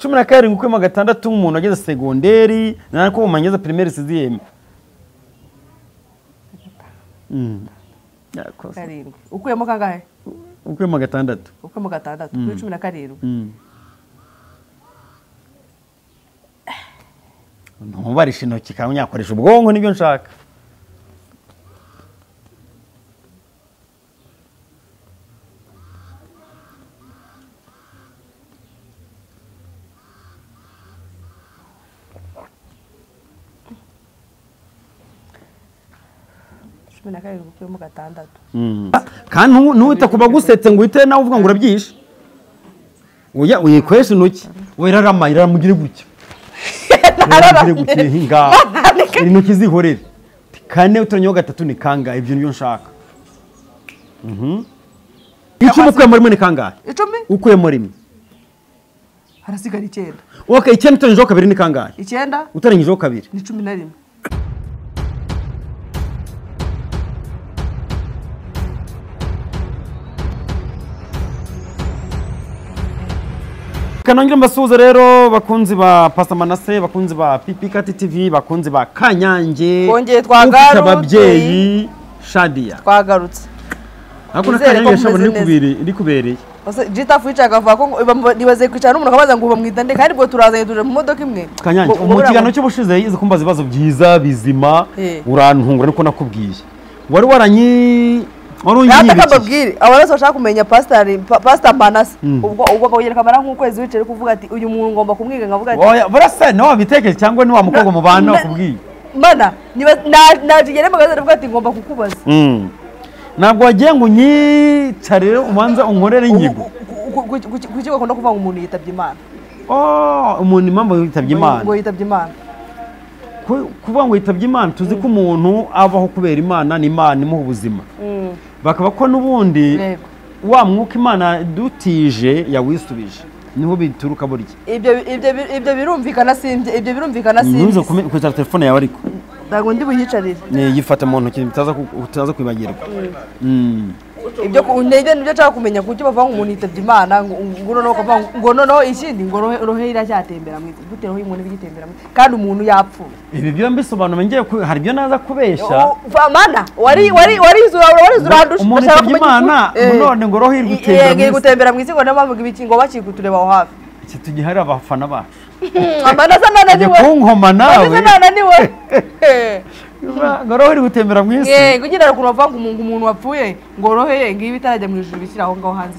17 ukwe gatandatu umuntu ageze segonderi nako umanyeze primaire sixième. Karindwi. Ukuyemo kangahe? Ukwe gatandatu. Ukwe gatandatu. Kuri 17. Ntubarisha intoki kandi nyakoresha ubwonko nibyo nshaka. Kandi nuwita kuba gusetse ngo uhite nawe uvuga ngo urabyishe. Oya uyikwesha intoki. Werarama iramugire gutya. Nararagire gutya hinga. Intoki zihorere. Kane uturanyo gatatu ni kanga ibyo nibyo nshaka. Icumi ukwe muri ni kangahe? Icumi? Ukwe muri mwe. Harasigara 9. Okay, 9 uturanyo kabiri ni kangahe? 9. Uturanyo kabiri. Ni 11. Kanongera mbasuhuza rero bakunzi ba Pastor Manase, bakunzi ba Pipikati TV, bakunzi ba Kanyange. Bongeye twagarutse ababyeyi Shadia. Twagarutse. Hakuna Kanyange shabone ndi kubereye. Jita fuica gavuga ko nibaze kwicara n'umuntu akabaza ngo bamwitande kandi bwo turazanye tuje mu modoka imwe. Kanyange umukigano cyo bushize yize kumbaza ibibazo byiza bizima urantungura niko nakubwiye. Wari waranyi Yatakababwire abarose bashaka kumenya Pastor Manase ubwo kongera kamera nk'ukwezi wicare kuvuga ati uyu muntu ngomba kumwiga ngavuga ati oya barasa no wabitekeye cyangwa ni wa mukobwa mu bana bakubwiye mana najigere magaze ndavuga ati ngomba kukubaza ntabwo wagiye ngo nyicarire umanza unkorere inyigo kuki bakunda kuvuga ngo umuntu yitabye Imana umuntu impamvu yitabye Imana ngo yitabye Imana kuvuga ngo yitabye Imana tuzi ko umuntu abaho kubera Imana ni Imana imuha ubuzima bakaba ko nubundi wa mwuka Imana dutije yawisubije niho bituruka burya ibyo birumvikana simvye ibyo birumvikana simvye nuzo kuza telefone yawe ariko ndago ndi buyicarire yifata mu ntoki bitaza kwibagirwa ibyo kunege nibyo cyaka kumenya kuki bavanga umuntu yitabye Imana ngo no kavanga ngo no ikindi ngo rohe iracyatembera mwiza gute rohe umuntu bigitembera kandi umuntu yapfuye ibi byo mbisobanura ngiye hari byo naza kubesha Mana wari urandusha umuntu yitabye Imana none ngo rohe iri gutembera mwiza ngo namavuga ibiki ngo bakikutureba aho hafi iki tugihari abafana bacu Amana sana niwe kunkoma nawe sana niwe ngorohe iri gutembera mwisi kugira ngo bavanga umuntu wapfuye ngorohe ngibi bitarajya mu ijuru bishyiraho ngaho hanze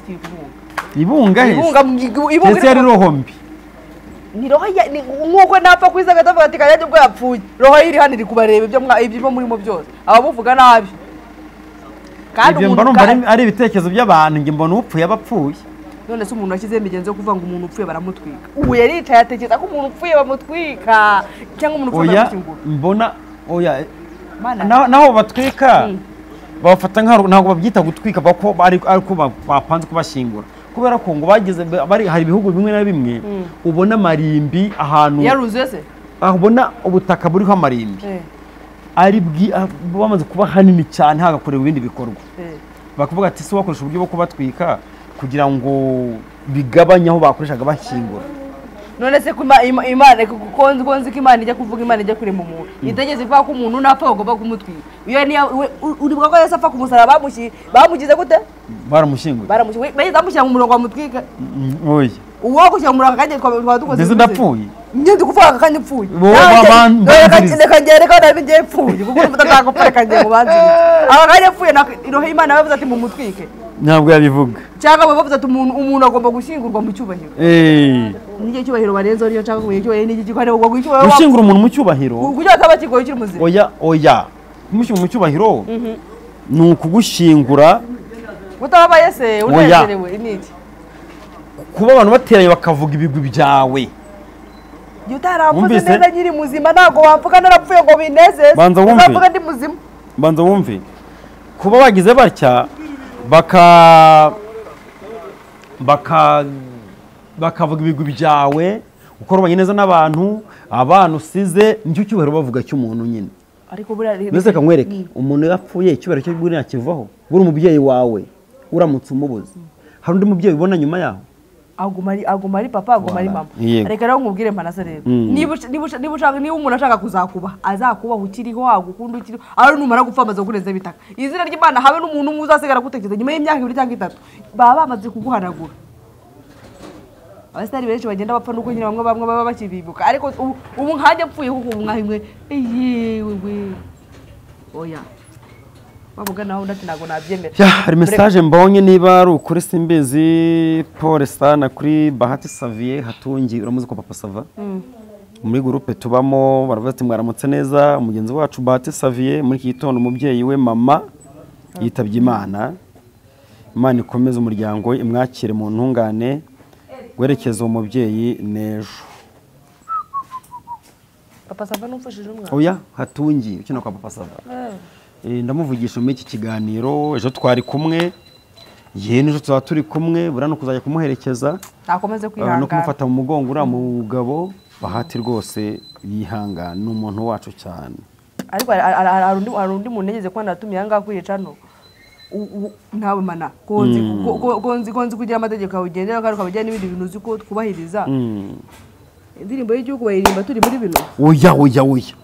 ibunga ibunga yari roho mbi ni roho nkuko napfa kwiza gatavuga ati kajya ubwo yapfuye roho iri hano iri kubareba ibyo murimo byose abamuvuga nabi kandi umuntu ari ibitekerezo by'abantu nge mbona upfuye abapfuye none se umuntu akize imigenzo yo kuvuga ngo umuntu upfuye baramutwika ubu yari itayatekereza ko umuntu upfuye bamutwika cyangwa umuntu upfuye bamushyingura mbona oya naho batwika bafata ntabwo babyita gutwika bako ariko bapanze kubashyingura kubera ko ngo bageze hari ibihugu bimwe na bimwe ubona amarimbi ahantu yaruzuye se ubona ubutaka buriho amarimbi ari bamaze kuba hanini cyane hagakorewe ibindi bikorwa bakavuga ati se wakoresha uburyo bwo kubatwika kugira ngo bigabanye aho bakoreshaga bashyingura none se Imana konzi ko Imana ijya kuvuga Imana ijya kurema umuntu itegeze ivuga ko umuntu napfa bagomba kumutwika iyo ni uribuka ko Yesu apfa ku musaraba bamugize gute baramushyinguye bamushyira mu murongo bamutwika oya uwo gushyira mu murongo kandi twadukoze ndetse ndapfuye ndi kuvuga kandi mpfuye reka nabi ngiye mpfuye kuko mfite atagopfa kandi ngo banzi aba kandi mpfuye irohe Imana bavuze ati mumutwike ntabwo yabivuga cyangwa bavuze ati umuntu agomba gushyingurwa mu cyubahiro nige cyubahiro barenzo niyo cyangwa mu cyubahiro nige gikwane ubwo gushyingura gushyingura umuntu mu cyubahiro kugira akaba kigoye kiri muzima oya kumushyingura mu cyubahiro ni ukugushyingura utababaye se unezerewe iniki kuba abantu bateranye bakavuga ibigwi byawe utaramvuze neza nyiri muzima ntago wamvuga narapfuye ngo binezeze uzavuga ndi muzima banza wumve kuba bagize batya bakavuga ibigwi byawe ukoranye neza n'abantu abantu usize nicyo cyubahiro bavuga cy'umuntu nyine ariko buriya mbese kamwereke umuntu yapfuye icyubahiro cyo buriya kivaho buri umubyeyi wawe uramutse umubuze hari undi mubyeyi ubona nyuma yaho aguma ari papa aguma ari mama reka rero nkubwire mpanase rero niba umuntu ashaka kuzakuba azakubaho ukiriho agukunda ukiriho ari numara gupfa amaze kurenza bitaka izina ry'Imana habe n'umuntu umwe uzasigara gutekereza nyuma y'imyaka 2 cyangwa 3 baba bamaze kuguhanagura abasitari benshi bagenda bapfa nuko nyine bamwe baba bakibibuka ariko ubu nkajya mpfuye kuko ubu mwahimwe yewe oya bavuga naho ndati nago nabyemera hari message mbonye niba ari ukuri simbizi Paul Sana kuri Bahati Xavier Hatungi uramuzi ko papa Sava muri groupe tubamo baravuga ati mwaramutse neza umugenzi wacu Bahati Xavier muri iki gitondo umubyeyi we mama yitabye Imana ikomeze umuryango imwakire mu ntungane werekeza umubyeyi nejo papa Sava n'umfashije umwana oya Hatungi ukina kwa papa Sava ndamuvugisha muri iki kiganiro ejo twari kumwe n'ejo tuba turi kumwe burano kuzajya kumuherekeza nakomeze kwihangana no kumufata mu mugongo uriya mugabo Bahati rwose yihangana ni umuntu wacu cyane ariko hari undi muntu negeze ko natumiye ahangaha kwica no ntawe mana konzi kugira amategeko yawe kandi ukabajyana n'ibindi bintu uzi ko twubahiriza indirimbo y'igihugu bayiririmba turi muri bino oya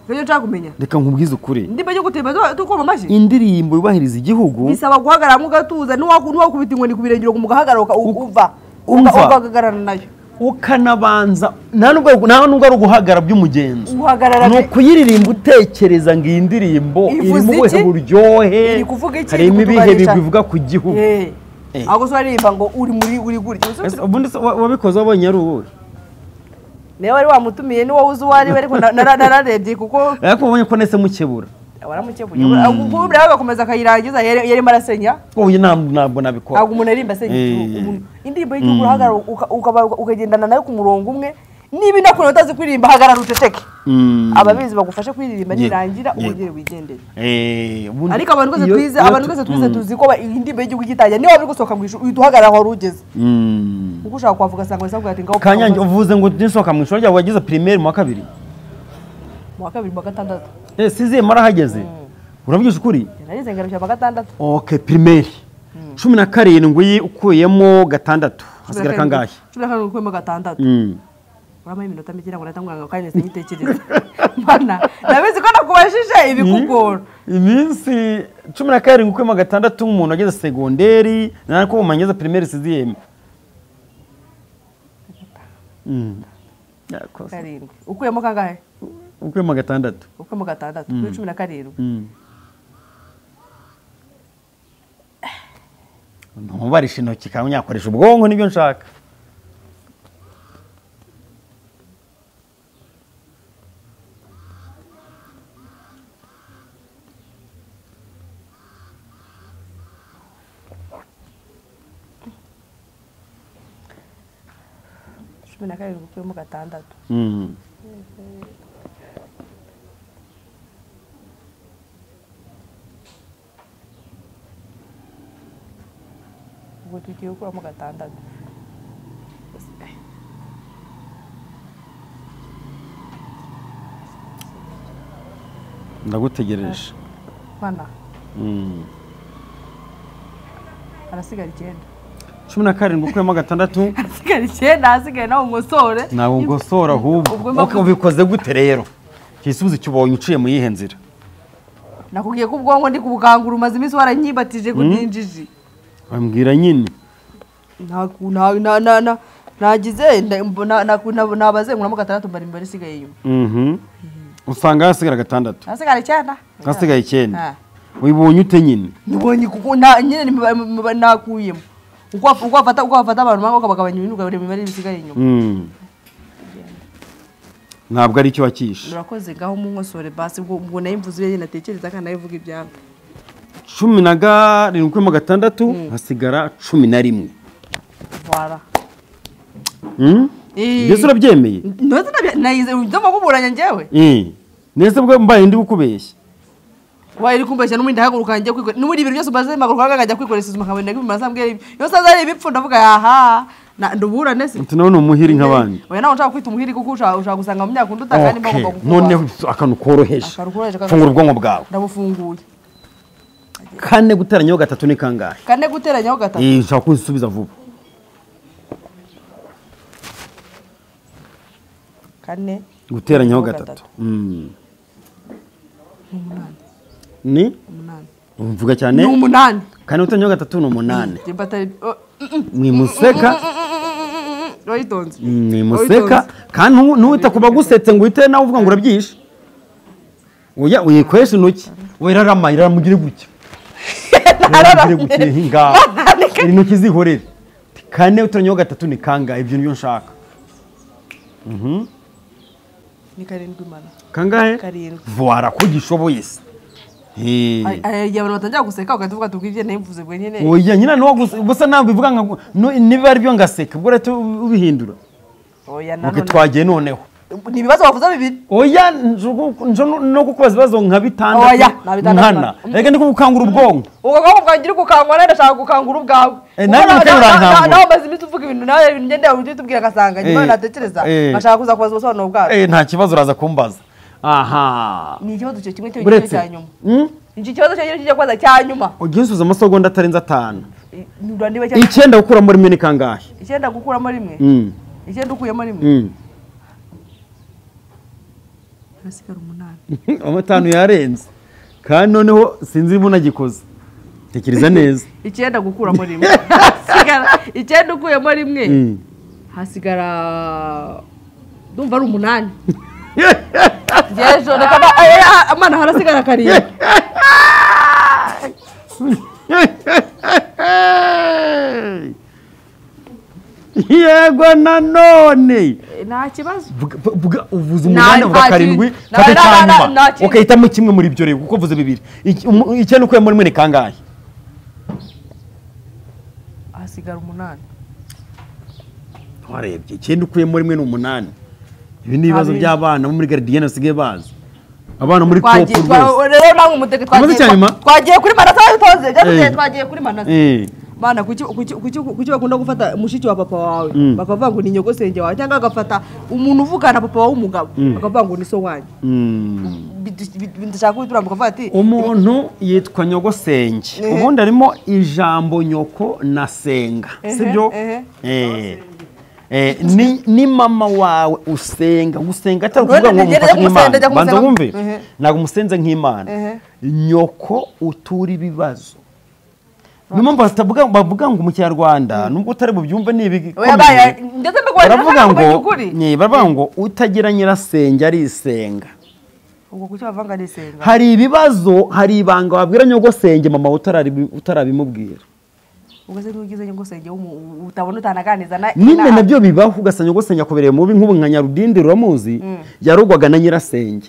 rero nshaka kumenya reka nkubwize ukuri indirimbo yo gutemba tukoma amashi indirimbo yubahiriza igihugu bisaba guhagarara mu gatuza n'uwakubita inkoni ku birengero kumugahagaruka ugahagarara nayo ukanabanza nta nubwo ari uguhagara by'umugenzi ni ukuyiririmba utekereza ngo iyi ndirimbo irimo ubuhe buryohe harimo ibihe bivuga ku gihugu ahubwo se waririmba ngo uri gutya ubundi wabikoze wabonye ari uwuhe niba wari wamutumiye ni wowe uzi uwo ari we ariko nararebye kuko ariko ubonye ko nese mukebura waramukebuye ubwo bagakomeza akayirangiza yarimo arasenya oya ntabwo nabikora ahubwo umuntu arimba asenya igihugu indirimbo y'igihugu uhagarara ukagendana nayo ku murongo umwe niba inakora utazi kuririmba hagarara uceceke ababizi bagufashe kuririmba nirangira ubongere wigendere ariko abantu twese twize tuzi ko indirimbo y'igihugu gitangira niba bari gusohoka mu ishuri uhagarara aho urugeze uko ushaka kwavuga sanga wese ati ngaho Kanyange uvuze ngo nisohoka mu ishuri ryawe wagize primaire mu wa 2 mu wa 2 mu wa 6 size marahageze urabyisha ukuri narize ngarushya mu wa 6 okay primaire 17 ukuyemo 6 hasigara kangahe 17 ukuyemo 6 uramaye iminota mike ngo natanguranga kandi nitekereza mana nabizi ko nakubashije ibikugora iminsi 17 ukuyemo 6 umuntu ageze secondaire nako umanyeze primaire siziyeme karindwi ukuyemo kangahe ukuyemo 6 ukuyemo 6 kuri 17 ntubarisha intoki kandi unyakoresha ubwonko nibyo nshaka na kare ukuyemo 6 ubwo tugiye ukuyemo 6 ndagutegereje mana arasigara 9 17 ukuyemo 6 asigaye 9 asigaye nawe ngosore nawe ngosora ahubwo ubikoze gute rero kisubizo cyubonye uciye mu yihe nzira nakubwiye ko ubwonko ndi kubukangura umaze iminsi waranyibatije kudinjiji bambwira nyine nagize nabazenguramo 6 mbari mbari sigaye inyuma usanga hasigara 6 hasigara 9 hasigaye 9 wibonye ute nyine nibonye kuko nyine nakuyemo uko afata abantu mango bakabagabanya ibintu bari mu bari bisigaye inyuma ntabwo ari cyo wakisha urakoze gaho mu nkosore basi ubwo nayimvuze yene natekereza kandi nayivuga ibyabo 17 ukuyemo 6 hasigara 11 voilà Yesu urabyemeye nayize ndoma kuburanya njyewe nese bwo mbaye ndi bukubeshya wari kumbeshya n'umundi haguruka njye kwikora n'umundi ibintu byose baze magaruka akajya kwikoresa izuma kabone n'ibimasa mbwe yo saza ibipfu ndavuga aha ndubura nese tunabona umuhiri nk'abandi oya naho nshaka kwita umuhiri kuko ushaka gusanga mu myaka nduta kandi mbagomba gukora none akantu koroheje fungura ubwonko bwawe ndabufunguye 4 guteranyaho 3 ni kangahe 4 guteranyaho 3 nshaka kunsubiza vuba kane guteranyaho gatatu ni mvuga cyane ni 8 kane guteranyaho gatatu ni 8 mwimuseka wayitonze mwimuseka kandi ntuwita kuba gusetse ngo uhite nawe uvuga ngo urabyishe oya uyikwesha intoki werarama iramugire gutya iramugire gutya hinga intoki zihorere kane guteranyaho gatatu ni kangahe ibyo nibyo nshaka ni 7 mana kangahe 7 voila ko gishoboye se ya abantu batangira guseka ukatuvuga tubwije nemvuze bwe nyine oya nyina no gusa ntabwo bivuga ngo niba ari byo ngaseka ubwo rero ubihindura oya none twagiye noneho ni bibazo bavuza bibiri oya no kukubaza ibibazo nka bitandatu nkana reka ndi gukangura ubwonko ubwo bwonko bwangira gukangura ndashaka gukangura ubwawe nawe maze iminsi uvuga ibintu nawe ibintu ngende ujye tubwira agasanga nyuma natekereza ngashaka kuza kubaza ubusobanuro bwawe nta kibazo uraza kumbaza aha ni ikibazo cyo kimwe cyo cya nyuma iki kibazo cyo kijya kwaza cya nyuma uginsubiza amasegonda atarenze 5 niba 9 gukuramo rimwe ni kangahe 9 gukuramo rimwe 9 ukuyemo rimwe hasigara 8 amatanu yarenze kandi noneho sinzi ibuna gikoze tekereza neza 9 gukuramo rimwe hasigara 9 ukuyemo rimwe hasigara ndumva ari 8 Yejo reka amana harasigara 7 yego nanone nta kibazo uvuze umunani uvuga 7 fata cyanyuma ukahitamo kimwe muri ibyo rero kuko uvuze bibiri icyenda ukuyemo rimwe ni kangahe hasigara 8 warebye icyenda ukuyemo rimwe ni 8 ibi ni ibibazo by'abana bo muri gardienne basigaye bazi abana muri top rero namwe umuteke twagiye kuri manasa bitonze byavuze twagiye kuri manasa mana kuki bakunda gufata mushiki wa papa wawe bakavuga ngo ni nyogosenge wawe cyangwa agafata umuntu uvugana papa wawe umugabo bakavuga ngo ni so wanyu ndashaka kubitura mukavuga ati umuntu yitwa nyogosenge ubundi arimo ijambo nyoko na senga sibyo ni mama wawe usenga gusenga atari kuvuga ngo umufashe nk'Imana banza wumve ntabwo umusenze nk'Imana nyoko utura ibibazo niyo mpamvu bavuga ngo mu Kinyarwanda nubwo utari bubyumve baravuga ngo utagira nyirasenge arisenga ubwo kuki bavanga arisenga hari ibibazo hari ibanga wabwira nyogosenge mama utarabimubwira ugaze n'ugize nyogosenge utabona utanaganiza na nyine nabyo bibaho ugasanya nyogosenge akobereye mubi nk'ubu nka Nyarudindi ruramuzi yarugwaga na nyirasenge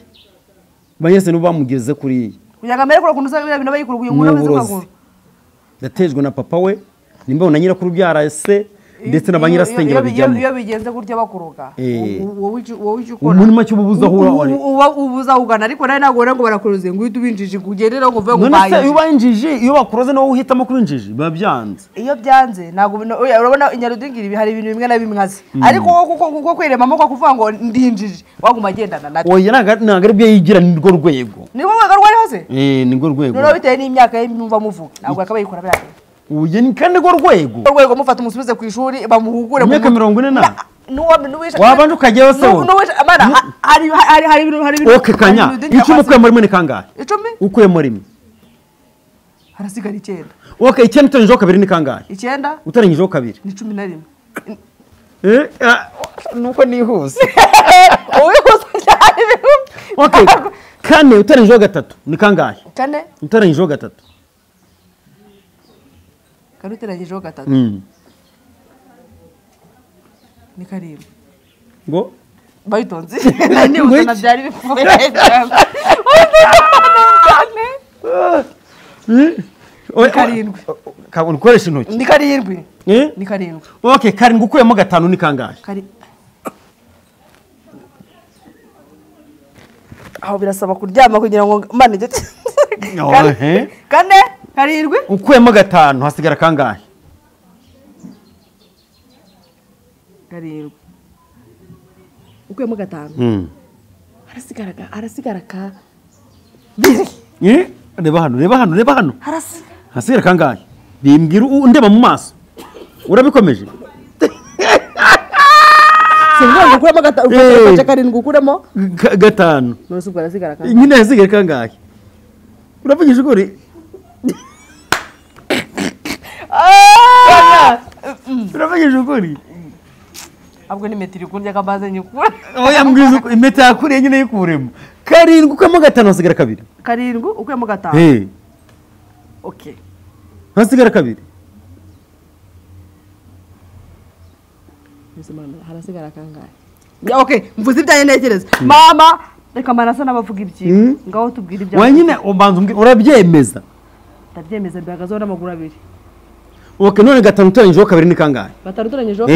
banyese no bamugeze kuri kugira ngo amere kuri kuntu usanga ibintu bayikuruguye ngo urabizi yatejwe na papa we nimba na nyirakuru byara se ndetse na banyirasenge babijyamo iyo bigenze gutya bakuruga wowe ukora umuntu macyo ububuza ubuza ugana ariko nawe nagora ngo barakuruze ngo uhite ubinjije kugerera ngo uvuye ngo baye none se ubanjije iyo bakuroze no uhitamo kubinjije babyanze iyo byanze nago urabona Inyarudingira hari ibintu bimwe na bimwe azi ariko kuko kwiremamo ko kuvuga ngo ndinjije waguma agendana nato oya naga ari byo yigira ni rwo rwego ni rwo rwego rwari hose ni rwo rwego no bitewe n'imyaka y'imva muvuga ntabwo akabayikora byake uye ni kandi rwo rwego mufata umusubize ku ishuri bamuhugure mu myaka 40 nuwisha wabanje ukajyayo se amana hari ibintu okay kanya icumi ukuyemo rimwe ni kangahe icumi ukuyemo rimwe harasigara 9 okay 9 utanyijeho kabiri ni kangahe 9 utaranyijeho kabiri ni 11 nuko nihuse uyihuse cyane okay kane utaranyijeho gatatu ni kangahe kane utaranyijeho gatatu karuteragejeho gatatu ni 7 ngo bayitonze nani uzana byari bifuye ni 7 kabone ukoresha intoki ni 7 ni 7 okay 7 ukuyemo 5 ni kangahe aho birasaba kuryama kugira ngo mbane gete kane 7 ukuyemo 5 hasigara kangahe 7 ukuyemo 5 harasigara ka reba hano hasigara kangahe bimbwira undeba mu maso urabikomeje ngo kuramo ufashe karindwi ukuramo gatanu nose ubwo arasigara kandi nyine yasigara kangahe uravugisha ukuri uravugisha ukuri ahubwo ni metero kurya kamaze nyukura oya mbwiza impeta yakuriye nyine yikuremo karindwi ukamo gatanu hasigara kabiri karindwi ukuyemo gatanu okay hasigara kabiri harasigara kangahe okay mvuze ibyanjye ntekereza mama reka manasa n'abavuga ibyiwe ngaho tubwira ibyo wanyine ubanza urabyemeza ndabyemeza bihagazeho n'amaguru abiri okay none gatanu utoranyijeho kabiri ni kangahe gatanu utoranyijeho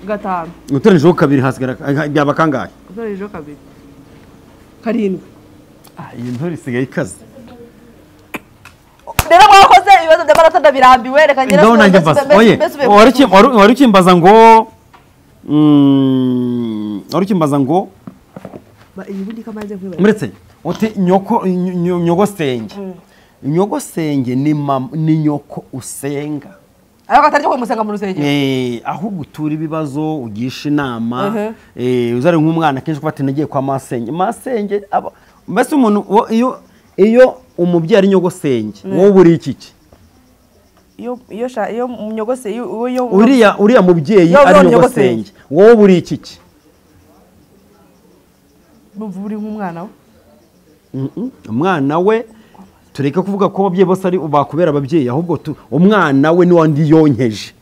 gatanu utoranyijeho kabiri hasigara byaba kangahe utoranyijeho kabiri karindwi iyi ntore isigaye ikaze rero mwakoze ibibazo by'amanota ndabirambiwe reka ngera ngaho nanjye mbaza wari ukimbaza ngo muretse uti nyogosenge ni nyoko usenga ariko atari cyo kumusenga mu rusengero aho gutura ibibazo ugisha inama uzare nk'umwana kenshi kuba nagiye kwa masenge mbese umuntu iyo umubyeyi ari nyogosenge wowe buri iki iyo nyogose uriya mubyeyi ari nyogosenge wowe buri iki numva uri nk'umwana we umwana we tureke kuvuga ko ababyeyi bose ari bakubera ababyeyi ahubwo umwana we ni wandi yonkeje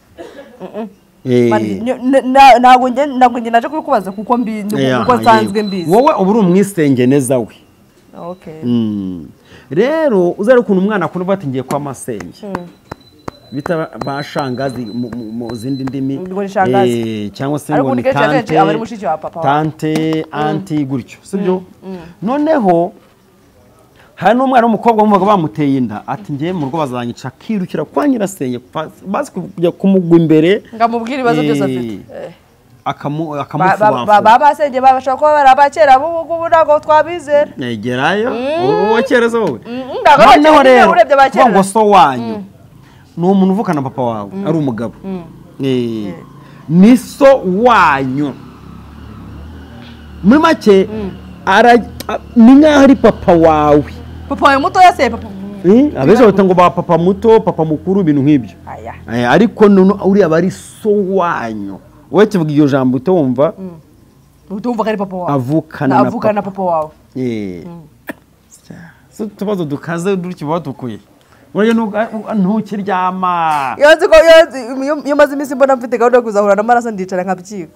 ntabwo njye naje kubikubaza kuko nsanzwe mbizi wowe uba uri umwisengeneza we rero uzare ukuntu umwana akunda bati ngiye kwa masenge bita bashangazi mu zindi ndimi cyangwa se ngo ni tante anti gutyo sibyo noneho hari n'umwana w'umukobwa wumvaga bamuteye inda ati ngiye mu rugo bazanyica akirukira kwa nyirasenge bazi kujya kumugwa imbere ngamubwira ibibazo byose afite akamufubafu babasenge babashaka kuba bari abakera ubu ntabwo twabizera negerayo uwo kera zo wowe noneho rero kuvuga ngo so wanyu ni umuntu uvukana papa wawe ari umugabo ni so wanyu muri make ni nk'aho ari papa wawe papa wawe mutoya se papa abenshi bata ngo ba papa muto papa mukuru ibintu nk'ibyo ariko uriya aba ari so wanyu wowe kivuga iryo jambo utumva utumva ko ari papa wawe avukana na papa wawe utubazo dukaze dutyo batukuye ntukiryama iyo maze iminsi mbona mfite gahunda yo kuzahura n'amaraso ndicara nkabyiga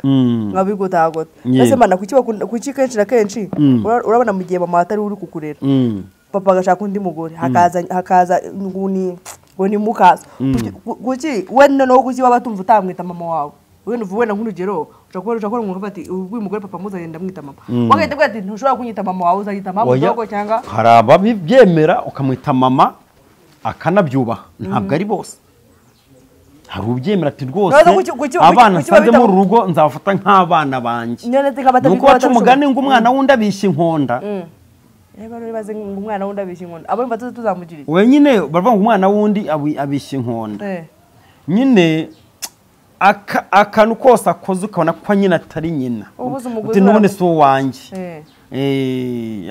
nkabigotagota ese mana kuki kenshi na kenshi urabona mu gihe mama atari uri kukurera papa agashaka undi mugore hakaza ngo ni mukaso kuki we noneho kuki waba tumva utamwita mama wawe wenda nk'urugero ushobora kubona umuntu ati uyu mugore papa muzanye ndamwita mama wagahita bwira ati ntushobora kunyita mama wawe uzanyita mama mudogo cyangwa hari ababyemera ukamwita mama akanabyubaha ntabwo ari bose hari ubyemera ati rwose abana nsanze muri rugo nzabafata nk'abana banjye nuko baca umugani ngo umwana wundi abishya inkonda umwana wundi abishya inkonda abo mba tuzamugirira wenyine baravuga ngo umwana wundi abishya inkonda nyine akantu kose akoze ukabona ko nyina atari nyina uti none si uwanjye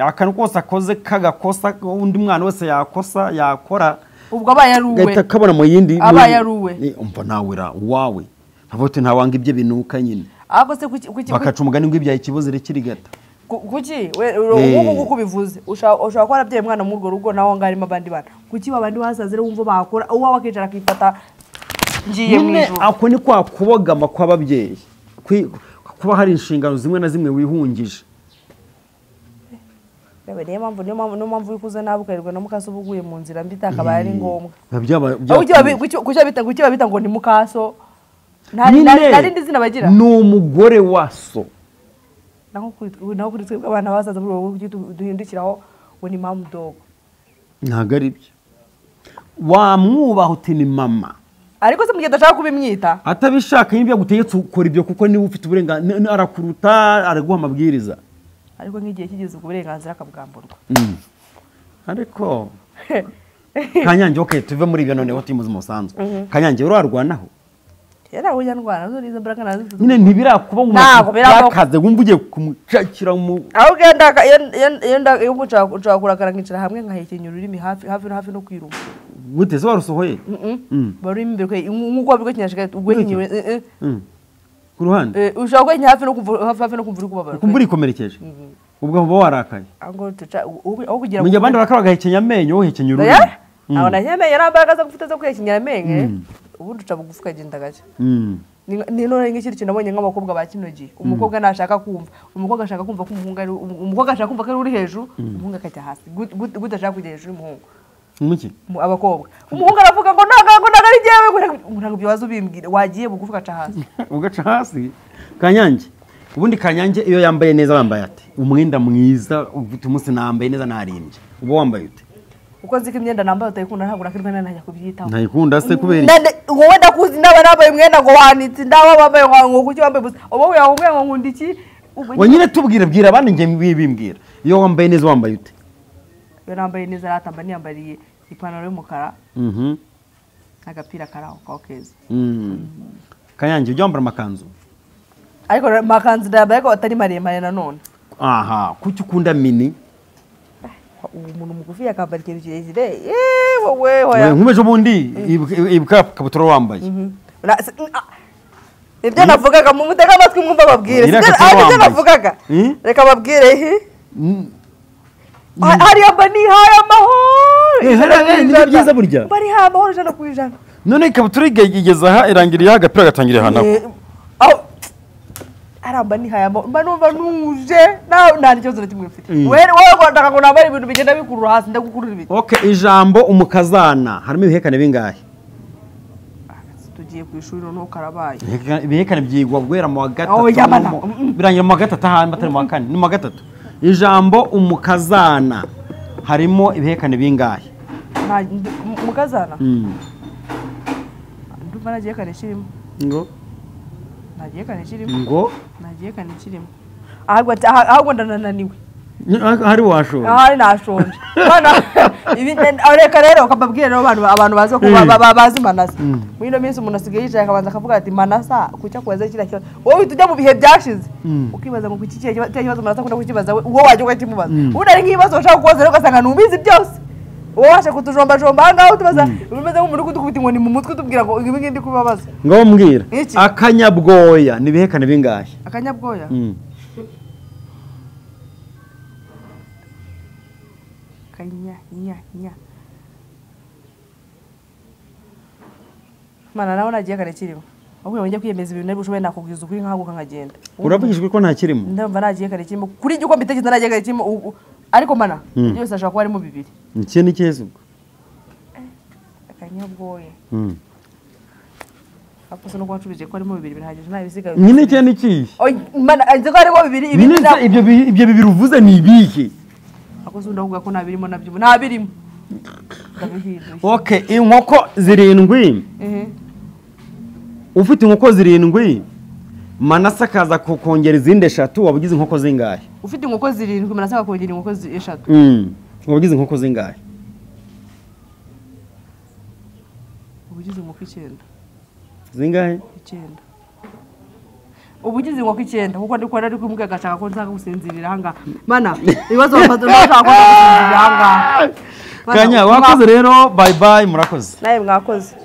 akantu kose akoze kagakosa undi mwana wese yakora ubwo abaye ari uwe gahita kabona mu yindi abaye ari uwe umva nawera uwawe ntavuga ntawanga ibyo binuka nyine bakaca umugani ngo ibyaye ikibazo kiri gata kuki ubu uko bivuze ushobora kuba warabyaye umwana muri urwo rugo naho ngaho harimo abandi bana kuki babandi basaze rero wumva bakora uwawe akicara akifata ngiye mu ijoro ako ni kwa kubogama kw'ababyeyi kuba hari inshingano zimwe na zimwe wihungije niyo mpamvu wikuze nabi ukarirwa na mukaso ubuguye mu nzira mbi itakabaye ari ngombwa kuki babita ngo ni mukaso nta rindi zina bagira ni umugore wa so naho kuri twebwe abana basaza muri ubu buryo duhindukiraho ngo ni mamu dogo ntabwo ari byo wamwubaha uti ni mama ariko se mu gihe adashaka kubimwita atabishaka n'ibyo agutegetse ukora ibyo kuko niba ufite uburenganzira arakuruta araguha amabwiriza ariko nk'igihe kigeze ubwo burenganzira akabwamburwa ariko Kanyange tuve muri ibyo noneho turi mu buzima busanzwe Kanyange urarwanaho Yara uya ndwana zo nizo mbaraga nazo. Nyine ntibirakuba ngo yakaze wumva ugiye kumucakira mu aho genda yenda yo guca kurakara nkicara hamwe nkahekenyura urimi hafi no kwiruma. Gute zo warusohoye? Bari imbere kwe nkuko biko kinyashika ugwenywe. Ku ruhande. Ushaka kwenya hafi no kumvura kubabara. Kumbura ikomerekeje. Ubwo bo warakaye. Ango tuca aho kugira ngo abandi bakara bagahekenya amenyo wohekenya urumi. Aho nanyame yarambaraga zo gufata zo kwekenya amenyo. Ubundi uca bugufi kagenda gace. Ni none ngikiri cyo nabonye nk'abakobwa ba kinogi. Umukobwa nashaka kumva, umukobwa ashaka kumva ko umuhungu ari umukobwa ashaka kumva ko uri hejuru, umuhungu akajya hasi. Gute ashaka kujya hejuru y'umuhungu. Umuki? Abakobwa. Umuhungu aravuga ngo nagari jewe ntabwo byazo bimbwira wagiye bugufi gaca hasi. Ugaca hasi. Kanyange. Ubundi Kanyange iyo yambaye neza wambaye ati umwenda mwiza ufite umunsi nambaye neza narimbye. Ubo wambaye ute? Uko nzika imyenda nambaye utayikunda ntabwo nakirwa najya kubyitaho. Ntayikunda se kubera wowe ndakuzi ndaba nambaye umwenda ngo wanitse ndaba bambaye ngo kuki wambaye busa obo yawumwe ngo ngundiki wanyine tubwira bwira abandi nge bibimbwira iyo wambaye neza wambaye ute? Yo nambaye neza ratamba niyambariye ipantaro y'umukara agapira karaho kawkeza. Kanyange ujya wambara amakanzu? Ariko makanzu ndambaye ko atari maremare nanone. Aha kuki ukunda mini? Umuntu mugufi yakambara ikintu kirekire wowe hoya nkumeje ubundi ibuka kabutura wambaye. Ibyo navugaga mu mutega amatwi mwumva babwire ibyo navugaga reka babwire hari abani haya amahoro ni byiza burya bari haya amahoro jana kwijana none ikabutura igeza aha irangiriye agapira gatangiriye hano aramba ni haya mbanumva nuje nawe nta kibazo kimwe mfite wewe kwandaka ngo nabari ibintu bigenda bikurura hasi ndagukurura ibiti. Okay, ijambo umukazana harimo ibihekane bingahe? Tugiye ku ishuri no karabaye ibihekane byigwa guhera mu wa gatatu birangira mu wa gatatu ahandi batari mu wa kane ni mu wa gatatu. Ijambo umukazana harimo ibihekane bingahe? Umukazana ndumva nagiye kare kirimo ngo nagiye kane kirimo ngo nagiye kane kirimo ahubwo ndananiwe hari washonje hari nashonje bana ibi areka rero kababwire rero abantu bazi ko bazi manasa muri no minsi umuntu asigaye yicaye akabanza akavuga ati manasa kucya kuza kira cyo wowe tujya mu bihe byashize ukibaza ngo kuki kibazo manasa kunda kukibaza wowe waje kwati mubaza unari nkibazo ushaka kubaza rero ugasanga nubizi byose wowe washe kutujomba ngaho tubaza umeze nk'umuntu kudukubita inkoni mu mutwe tubwira ngo ibi ngindi kubabaza ngo mbwira akanyabwoya ni bihekane bingahe? Akanyabwoya nya mana nawe nagiye kare kirimo ahubwo njye kwiyemeza ibintu n'ubushoboye nakubwiza ukuri nkaguka nkagenda urabwishwe ko nta kirimo ndumva nagiye kare kirimo kuri giko mbitekiza nagiye kare kirimo ariko mana byose ashaka kuba arimo bibiri iki ni cyezo akanyabwoye aposo no kwacubije ko arimo bibiri bihagije nabisigaye nyine cyo ni kiyi mana nzi ko arimo bibiri ibyo bibiri uvuze ni ibihe akoze ndavuga ko nabirimo nabyo nabirimo. Okay, inkoko zirindwi ufite inkoko zirindwi Manasa kaza kongera izindi 3 wabugize inkoko zingahe? Ufite inkoko zirindwi Manasa akongera inkoko 3 wabugize inkoko zingahe? Ubugize inkoko 9 zingahe? 9 ubugize inkoko 9 kuko ndi kwara ari kumubwira gashaka ko nzaka gusinzirira hanga mana ibibazo bafata nashaka ko gusinzirira hanga Kanya wakoze rero bye bye murakoze naye mwakoze.